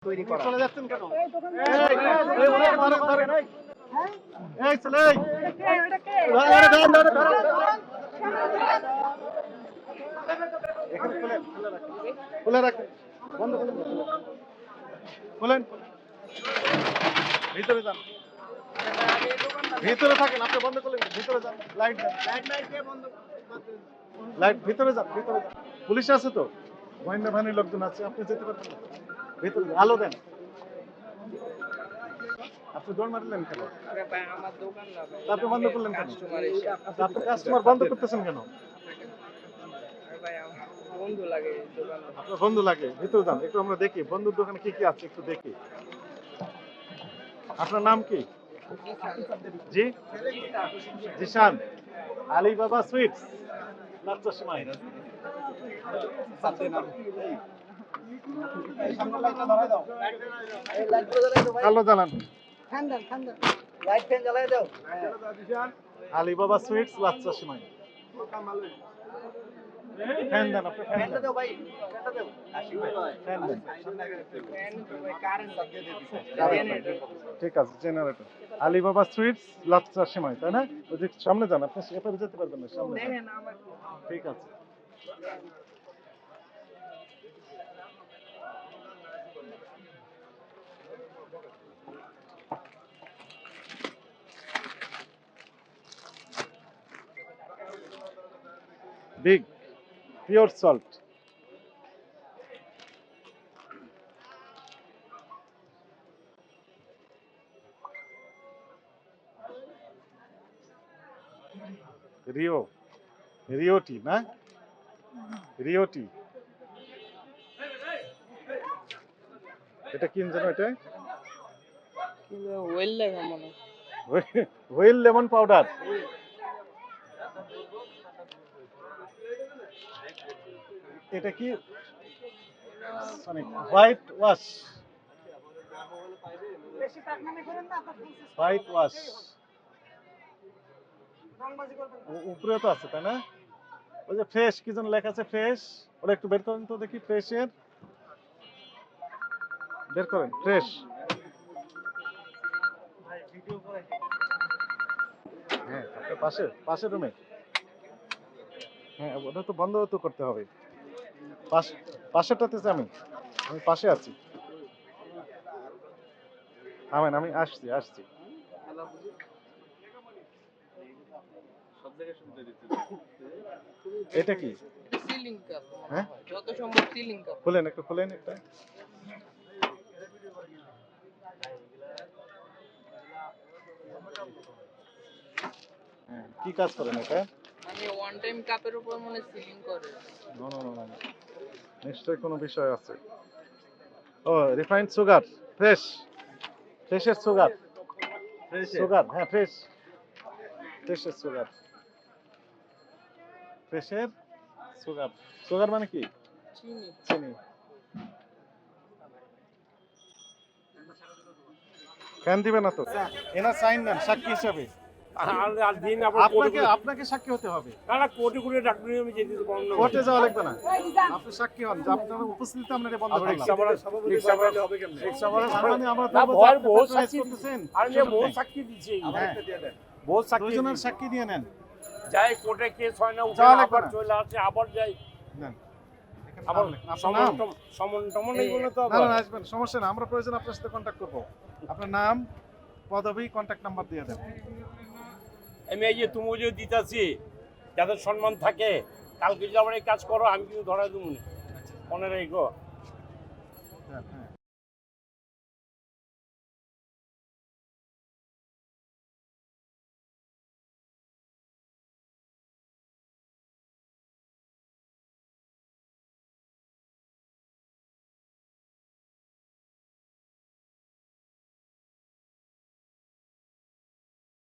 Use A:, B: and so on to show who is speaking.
A: তৈরি করা।
B: চলে যাচ্ছেন কেন? খুলে রাখেন, বন্ধ করুন, খুলেন, ভিতরে যান, ভিতরে থাকেন, আপনি বন্ধ করলেন, ভিতরে যান, লাইট লাইট ভিতরে যান, ভিতরে যান। পুলিশ আছে তো, গোয়েন্দা বাহিনীর লোকজন আছে, আপনি যেতে পারবেন না। ভিতরে আলো দেন। আপনি দৌড় মারলেন কেন? আপনি বন্ধ করলেন কেন? আপনি কাস্টমার বন্ধ করতেছেন কেন? আপনার বন্ধু লাগে, ভিতরে যান, একটু আমরা দেখি বন্ধুর দোকানে কি কি আছে একটু দেখি। আপনার নাম কি? জি জিশান। আলিবাবা সুইটস, লাচ্চা সেমাই। আলো জ্বালান। আলিবাবা সুইটস, লাচ্চা সেমাই। ফ্যান দেন, আপনি ফ্যান দেন। ফ্যান দেন। ঠিক আছে, জেনারেটর। আলিবাবা সুইটস, লাচ্চা সেমাই, তাই না? ওই যে সামনে যান, আপনি সেপারে যেতে পারবেন না, সামনে যান। ঠিক আছে। Big pure salt. রিওটি না, রিওটি। এটা কি জানো? এটা হুইল লেমন পাউডার। এটা কি হোয়াইট ওয়াশ, হোয়াইট ওয়াশ। উপরে তো আছে, তাই না? ওই যে ফ্রেশ কি যেন লেখা আছে, ফ্রেশ। ওটা একটু বের করেন তো দেখি, ফ্রেশের বের করেন, ফ্রেশ। হ্যাঁ, আপনার পাশের রুমে। হ্যাঁ, ওটা তো বন্ধ তো করতে হবে। পাশেরটাতে আমি পাশে আছি। আমি আসছি। এটা কি? হ্যাঁ, যত সম্ভব সিলিং কাপ। খুলেন একটা। হ্যাঁ, কি কাজ করেন এটা?
C: মানে ওয়ান টাইম কাপের উপর মানে সিলিং করে।
B: না, নিশ্চয়ই কোনো বিষয় আছে। ও, রিফাইন্ড সুগার, ফ্রেশের সুগার। হ্যাঁ, ফ্রেশের সুগার। সুগার মানে কি? চিনি। ফ্যান দিবে না তো? এনা সাইন দেন সাক্ষী হিসাবে। আপনাকে সাক্ষী হতে হবে। কোর্টে যাওয়া লাগবে না, আপনি সাক্ষী হন। আপনার উপস্থিতিতে আমরা বন্ধ করলাম। দুজনের সাক্ষী দিয়ে নেন।
D: যাই কোর্টে কেস হয় না, আবার চলে আসে, আবার যাই।
B: সমস্যা না, আমরা প্রয়োজন আপনার সাথে কন্ট্যাক্ট করবো। আপনার নাম, পদবি, কন্ট্যাক্ট নাম্বার দিয়ে দেন।
D: আমি এই যে তুমি যে দিতেছি যাদের সম্মান থাকে, কালকে যদি আমার এই কাজ করো আমি কিন্তু ধরা দেবো না, মনে রেখো।
B: হ্যাঁ।